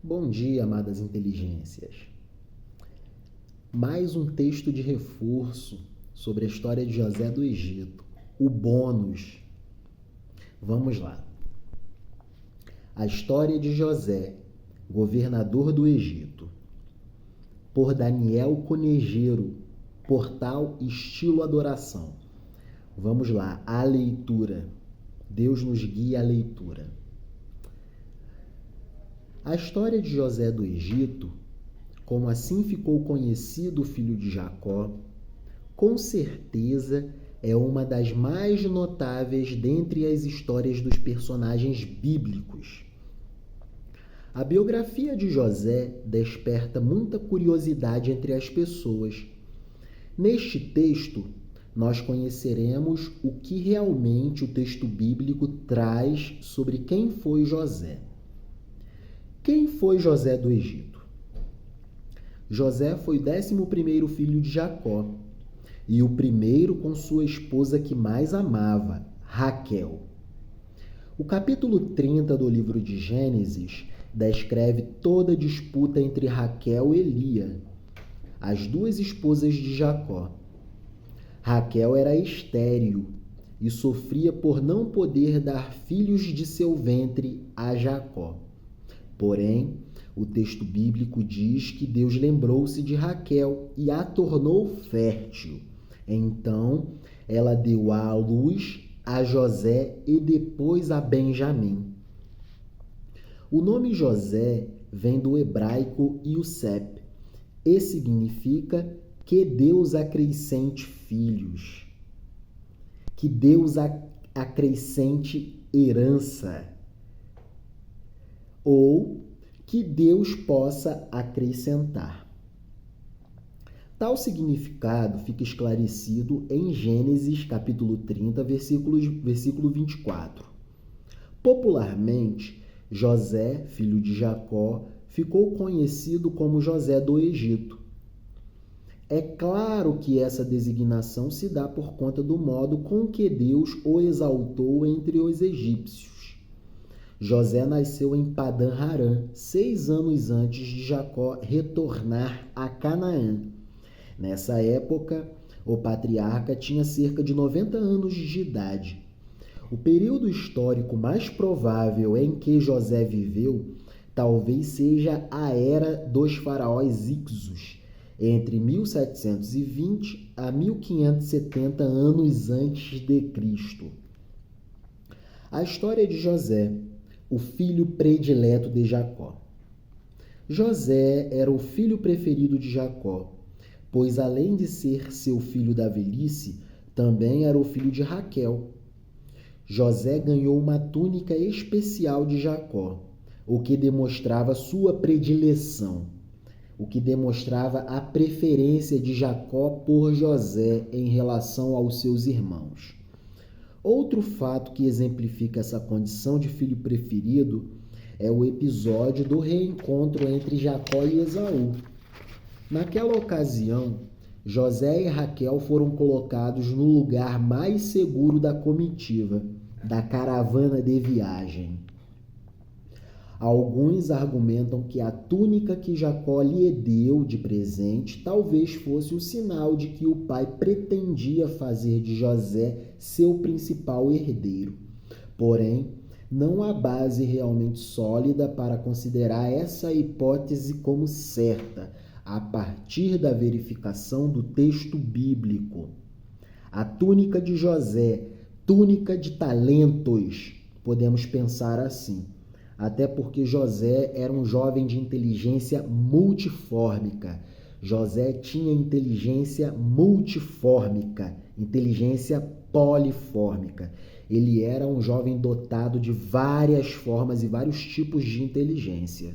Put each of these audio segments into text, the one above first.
Bom dia, amadas inteligências. Mais um texto de reforço sobre a história de José do Egito, o bônus. Vamos lá. A história de José, governador do Egito, por Daniel Conejeiro, portal Estilo Adoração. Vamos lá, a leitura. Deus nos guia à leitura. A história de José do Egito, como assim ficou conhecido o filho de Jacó, com certeza é uma das mais notáveis dentre as histórias dos personagens bíblicos. A biografia de José desperta muita curiosidade entre as pessoas. Neste texto, nós conheceremos o que realmente o texto bíblico traz sobre quem foi José. Quem foi José do Egito? José foi o 11º filho de Jacó e o primeiro com sua esposa que mais amava, Raquel. O capítulo 30 do livro de Gênesis descreve toda a disputa entre Raquel e Lia, as duas esposas de Jacó. Raquel era estéril e sofria por não poder dar filhos de seu ventre a Jacó. Porém, o texto bíblico diz que Deus lembrou-se de Raquel e a tornou fértil. Então, ela deu à luz a José e depois a Benjamim. O nome José vem do hebraico Yosef e significa que Deus acrescente filhos, que Deus acrescente herança, ou que Deus possa acrescentar. Tal significado fica esclarecido em Gênesis capítulo 30, versículo 24. Popularmente, José, filho de Jacó, ficou conhecido como José do Egito. É claro que essa designação se dá por conta do modo com que Deus o exaltou entre os egípcios. José nasceu em Padã-Arã, 6 anos antes de Jacó retornar a Canaã. Nessa época, o patriarca tinha cerca de 90 anos de idade. O período histórico mais provável em que José viveu talvez seja a era dos faraós Ixos, entre 1720 a 1570 anos antes de Cristo. A história de José, o filho predileto de Jacó. José era o filho preferido de Jacó, pois além de ser seu filho da velhice, também era o filho de Raquel. José ganhou uma túnica especial de Jacó, o que demonstrava sua predileção, o que demonstrava a preferência de Jacó por José em relação aos seus irmãos. Outro fato que exemplifica essa condição de filho preferido é o episódio do reencontro entre Jacó e Esaú. Naquela ocasião, José e Raquel foram colocados no lugar mais seguro da comitiva, da caravana de viagem. Alguns argumentam que a túnica que Jacó lhe deu de presente talvez fosse um sinal de que o pai pretendia fazer de José seu principal herdeiro. Porém, não há base realmente sólida para considerar essa hipótese como certa, a partir da verificação do texto bíblico. A túnica de José, túnica de talentos, podemos pensar assim. Até porque José era um jovem de inteligência multifórmica. José tinha inteligência multifórmica, inteligência polifórmica. Ele era um jovem dotado de várias formas e vários tipos de inteligência.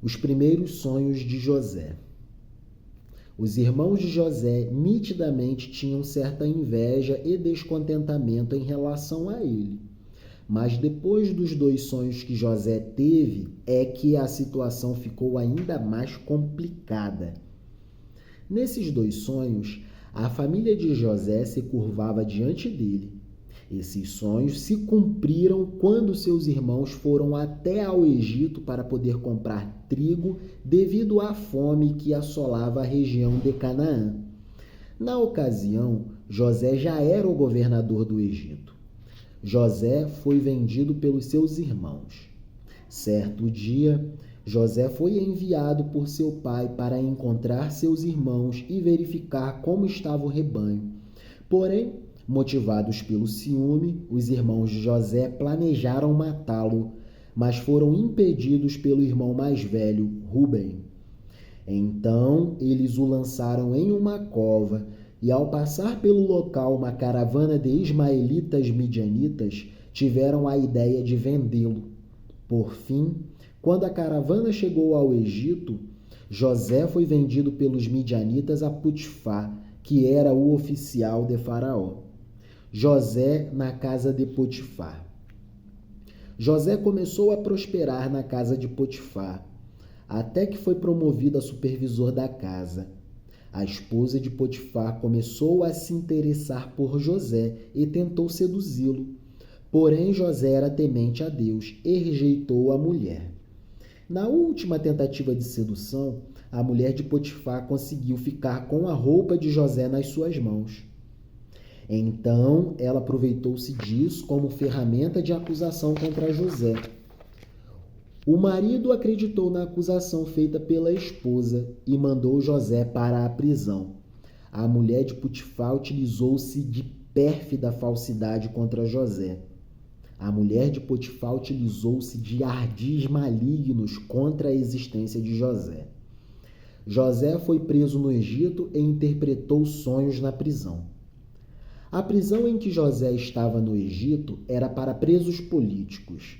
Os primeiros sonhos de José. Os irmãos de José nitidamente tinham certa inveja e descontentamento em relação a ele. Mas depois dos 2 sonhos que José teve, é que a situação ficou ainda mais complicada. Nesses 2 sonhos, a família de José se curvava diante dele Esses sonhos se cumpriram quando seus irmãos foram até ao Egito para poder comprar trigo devido à fome que assolava a região de Canaã. Na ocasião, José já era o governador do Egito. José foi vendido pelos seus irmãos. Certo dia, José foi enviado por seu pai para encontrar seus irmãos e verificar como estava o rebanho. Porém, motivados pelo ciúme, os irmãos de José planejaram matá-lo, mas foram impedidos pelo irmão mais velho, Rúben. Então, eles o lançaram em uma cova, e ao passar pelo local uma caravana de ismaelitas midianitas, tiveram a ideia de vendê-lo. Por fim, quando a caravana chegou ao Egito, José foi vendido pelos midianitas a Potifar, que era o oficial de Faraó. José na casa de Potifar. José começou a prosperar na casa de Potifar, até que foi promovido a supervisor da casa. A esposa de Potifar começou a se interessar por José e tentou seduzi-lo. Porém, José era temente a Deus e rejeitou a mulher. Na última tentativa de sedução, a mulher de Potifar conseguiu ficar com a roupa de José nas suas mãos. Então, ela aproveitou-se disso como ferramenta de acusação contra José. O marido acreditou na acusação feita pela esposa e mandou José para a prisão. A mulher de Potifar utilizou-se de pérfida falsidade contra José. A mulher de Potifar utilizou-se de ardis malignos contra a existência de José. José foi preso no Egito e interpretou sonhos na prisão. A prisão em que José estava no Egito era para presos políticos.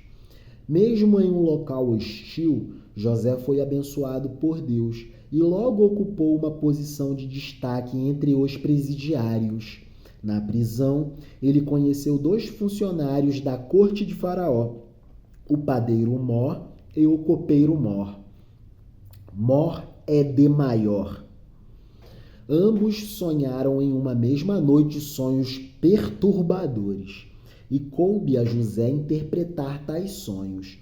Mesmo em um local hostil, José foi abençoado por Deus e logo ocupou uma posição de destaque entre os presidiários. Na prisão, ele conheceu 2 funcionários da corte de Faraó, o padeiro Mor e o copeiro Mor. Mor é de maior. Ambos sonharam em uma mesma noite sonhos perturbadores, e coube a José interpretar tais sonhos.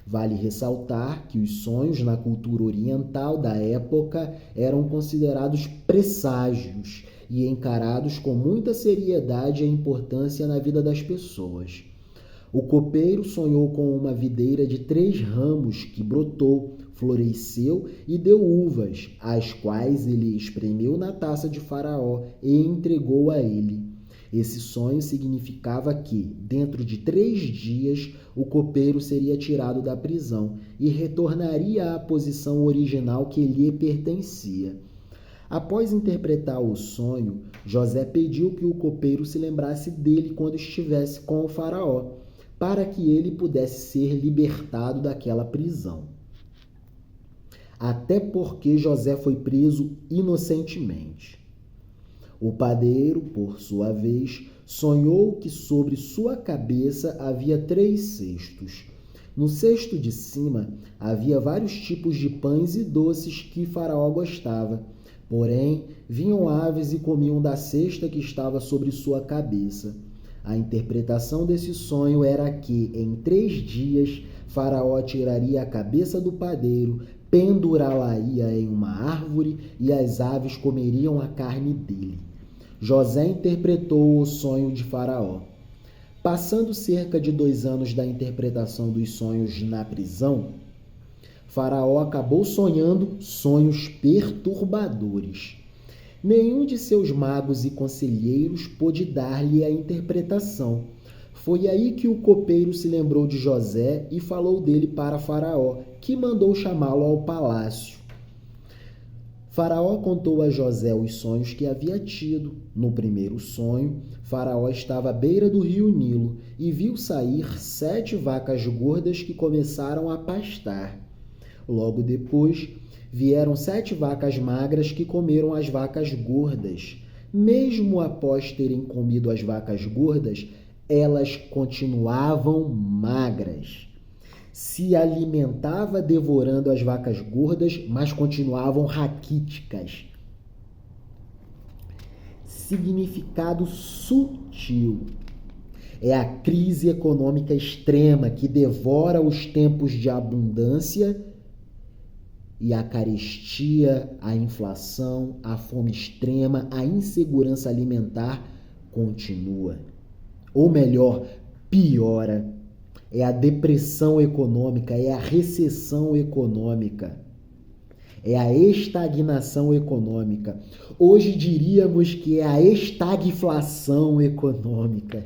Vale ressaltar que os sonhos na cultura oriental da época eram considerados presságios e encarados com muita seriedade e importância na vida das pessoas. O copeiro sonhou com uma videira de 3 ramos que brotou, floresceu e deu uvas, as quais ele espremeu na taça de Faraó e entregou a ele. Esse sonho significava que, dentro de 3 dias, o copeiro seria tirado da prisão e retornaria à posição original que lhe pertencia. Após interpretar o sonho, José pediu que o copeiro se lembrasse dele quando estivesse com o Faraó, para que ele pudesse ser libertado daquela prisão. Até porque José foi preso inocentemente. O padeiro, por sua vez, sonhou que sobre sua cabeça havia 3 cestos. No cesto de cima havia vários tipos de pães e doces que Faraó gostava. Porém, vinham aves e comiam da cesta que estava sobre sua cabeça. A interpretação desse sonho era que, em 3 dias, Faraó tiraria a cabeça do padeiro, pendurá-la-ia em uma árvore e as aves comeriam a carne dele. José interpretou o sonho de Faraó. Passando cerca de 2 anos da interpretação dos sonhos na prisão, Faraó acabou sonhando sonhos perturbadores. Nenhum de seus magos e conselheiros pôde dar-lhe a interpretação. Foi aí que o copeiro se lembrou de José e falou dele para Faraó, que mandou chamá-lo ao palácio. Faraó contou a José os sonhos que havia tido. No primeiro sonho, Faraó estava à beira do rio Nilo e viu sair 7 vacas gordas que começaram a pastar. Logo depois, vieram 7 vacas magras que comeram as vacas gordas. Mesmo após terem comido as vacas gordas, elas continuavam magras. Se alimentava devorando as vacas gordas, mas continuavam raquíticas. Significado sutil. É a crise econômica extrema que devora os tempos de abundância e a carestia, a inflação, a fome extrema, a insegurança alimentar continua. Ou melhor, piora. É a depressão econômica, é a recessão econômica, é a estagnação econômica. Hoje diríamos que é a estagflação econômica.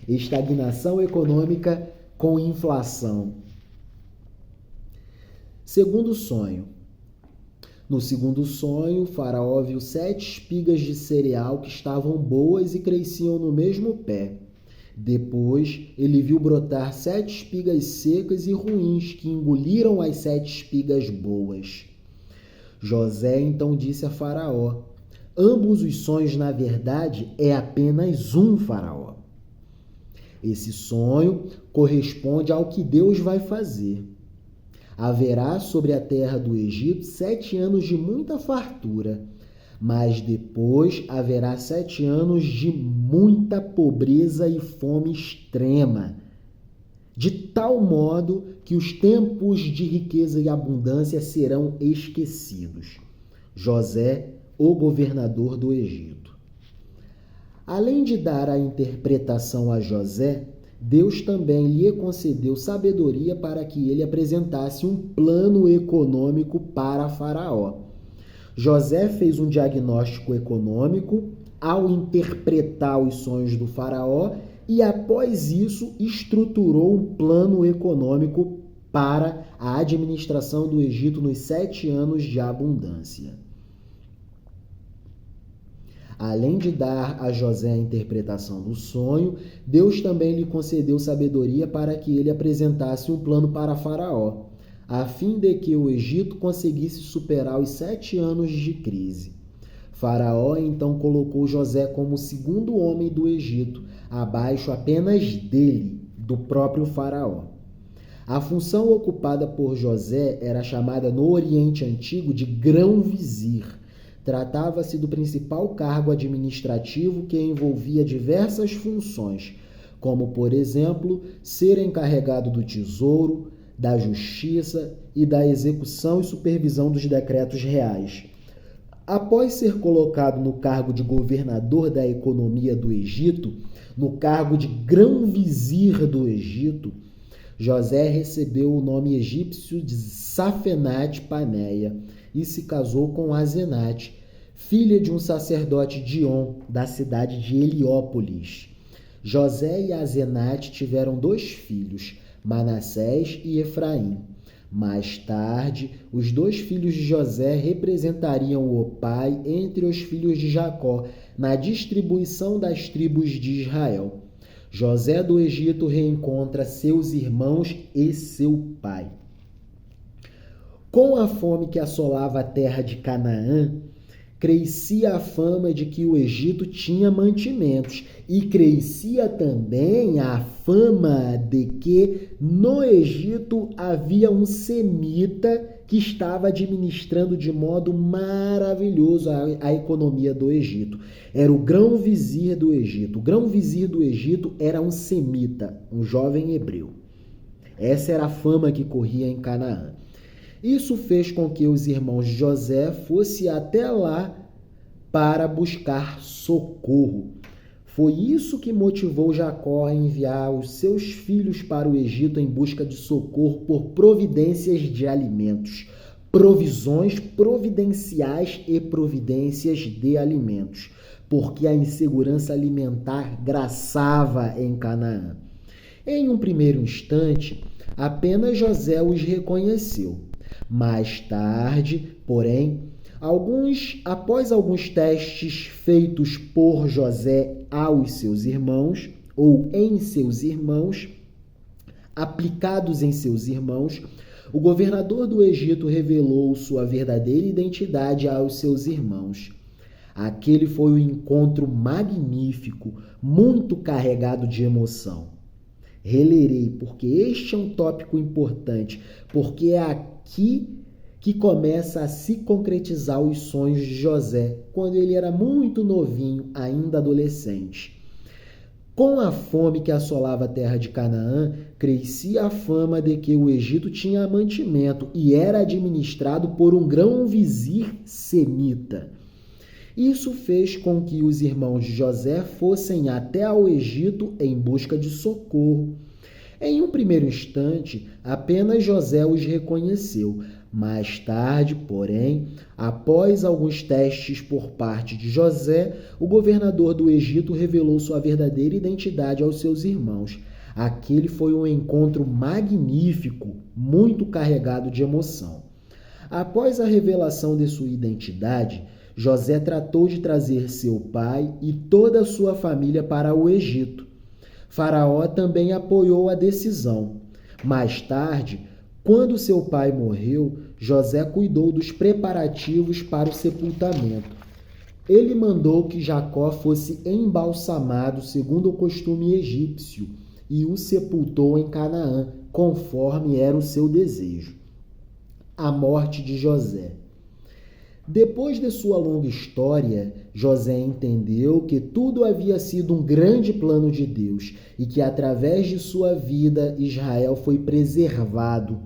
Estagnação econômica com inflação. Segundo sonho. No segundo sonho, o faraó viu 7 espigas de cereal que estavam boas e cresciam no mesmo pé. Depois, ele viu brotar 7 espigas secas e ruins que engoliram as 7 espigas boas. José então disse a Faraó: ambos os sonhos, na verdade, é apenas um, Faraó. Esse sonho corresponde ao que Deus vai fazer. Haverá sobre a terra do Egito 7 anos de muita fartura, mas depois haverá 7 anos de muita pobreza e fome extrema, de tal modo que os tempos de riqueza e abundância serão esquecidos. José, o governador do Egito. Além de dar a interpretação a José, Deus também lhe concedeu sabedoria para que ele apresentasse um plano econômico para Faraó. José fez um diagnóstico econômico ao interpretar os sonhos do Faraó e, após isso, estruturou um plano econômico para a administração do Egito nos 7 anos de abundância. Além de dar a José a interpretação do sonho, Deus também lhe concedeu sabedoria para que ele apresentasse um plano para Faraó, a fim de que o Egito conseguisse superar os 7 anos de crise. Faraó então colocou José como o segundo homem do Egito, abaixo apenas dele, do próprio Faraó. A função ocupada por José era chamada no Oriente Antigo de grão-vizir. Tratava-se do principal cargo administrativo que envolvia diversas funções, como, por exemplo, ser encarregado do tesouro, da justiça e da execução e supervisão dos decretos reais. Após ser colocado no cargo de governador da economia do Egito, no cargo de grão-vizir do Egito, José recebeu o nome egípcio de Safenate-Paneia e se casou com Asenate, filha de um sacerdote de On, da cidade de Heliópolis. José e Asenate tiveram 2 filhos, Manassés e Efraim. Mais tarde, os 2 filhos de José representariam o pai entre os filhos de Jacó na distribuição das tribos de Israel. José do Egito reencontra seus irmãos e seu pai. Com a fome que assolava a terra de Canaã, crescia a fama de que o Egito tinha mantimentos e crescia também a fama de que no Egito havia um semita que estava administrando de modo maravilhoso a economia do Egito. Era o grão-vizir do Egito. O grão-vizir do Egito era um semita, um jovem hebreu. Essa era a fama que corria em Canaã. Isso fez com que os irmãos de José fossem até lá para buscar socorro. Foi isso que motivou Jacó a enviar os seus filhos para o Egito em busca de socorro por providências de alimentos, provisões providenciais e providências de alimentos, porque a insegurança alimentar graçava em Canaã. Em um primeiro instante, apenas José os reconheceu. Mais tarde, porém, após alguns testes feitos por José aos seus irmãos, ou em seus irmãos, aplicados em seus irmãos, o governador do Egito revelou sua verdadeira identidade aos seus irmãos. Aquele foi um encontro magnífico, muito carregado de emoção. Relerei, porque este é um tópico importante, porque é aqui que começa a se concretizar os sonhos de José, quando ele era muito novinho, ainda adolescente. Com a fome que assolava a terra de Canaã, crescia a fama de que o Egito tinha mantimento e era administrado por um grão-vizir semita. Isso fez com que os irmãos de José fossem até ao Egito em busca de socorro. Em um primeiro instante, apenas José os reconheceu. Mais tarde, porém, após alguns testes por parte de José, o governador do Egito revelou sua verdadeira identidade aos seus irmãos. Aquele foi um encontro magnífico, muito carregado de emoção. Após a revelação de sua identidade, José tratou de trazer seu pai e toda a sua família para o Egito. Faraó também apoiou a decisão. Mais tarde, quando seu pai morreu, José cuidou dos preparativos para o sepultamento. Ele mandou que Jacó fosse embalsamado segundo o costume egípcio e o sepultou em Canaã, conforme era o seu desejo. A morte de José. Depois de sua longa história, José entendeu que tudo havia sido um grande plano de Deus e que através de sua vida Israel foi preservado.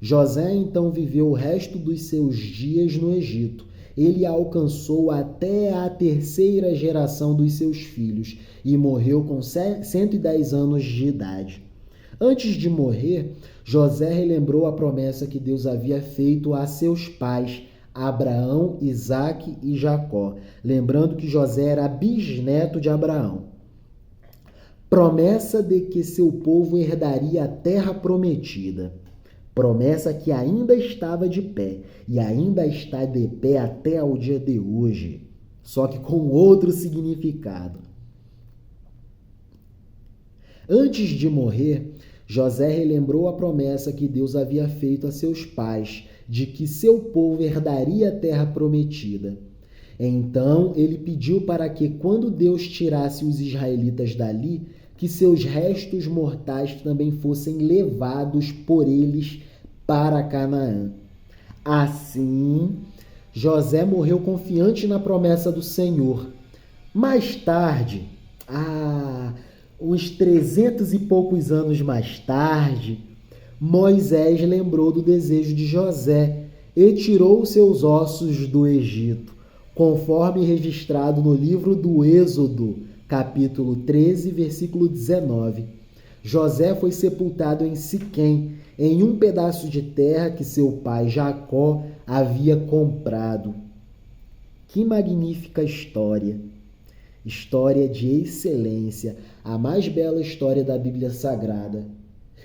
José então viveu o resto dos seus dias no Egito. Ele alcançou até a terceira geração dos seus filhos e morreu com 110 anos de idade. Antes de morrer, José relembrou a promessa que Deus havia feito a seus pais, Abraão, Isaque e Jacó, lembrando que José era bisneto de Abraão. Promessa de que seu povo herdaria a terra prometida. Promessa que ainda estava de pé e ainda está de pé até o dia de hoje, só que com outro significado. Antes de morrer, José relembrou a promessa que Deus havia feito a seus pais, de que seu povo herdaria a terra prometida. Então ele pediu para que, quando Deus tirasse os israelitas dali, que seus restos mortais também fossem levados por eles para Canaã. Assim, José morreu confiante na promessa do Senhor. Mais tarde, uns 300 e poucos anos mais tarde, Moisés lembrou do desejo de José e tirou seus ossos do Egito, conforme registrado no livro do Êxodo, capítulo 13, versículo 19. José foi sepultado em Siquém, em um pedaço de terra que seu pai Jacó havia comprado. Que magnífica história! História de excelência, a mais bela história da Bíblia Sagrada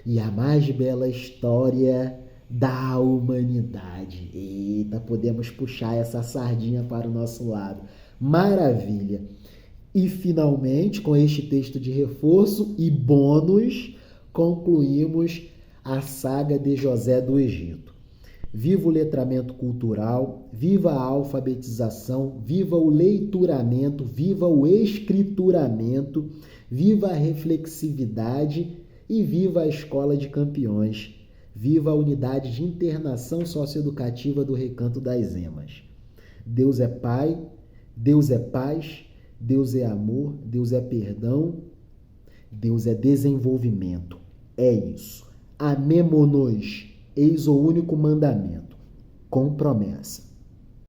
e a mais bela história da humanidade. Eita, podemos puxar essa sardinha para o nosso lado. Maravilha! E finalmente, com este texto de reforço e bônus, concluímos a saga de José do Egito. Viva o letramento cultural, viva a alfabetização, viva o leituramento, viva o escrituramento, viva a reflexividade e viva a escola de campeões. Viva a unidade de internação socioeducativa do Recanto das Emas. Deus é Pai, Deus é paz, Deus é amor, Deus é perdão, Deus é desenvolvimento. É isso. Amemo-nos. Eis o único mandamento, com promessa.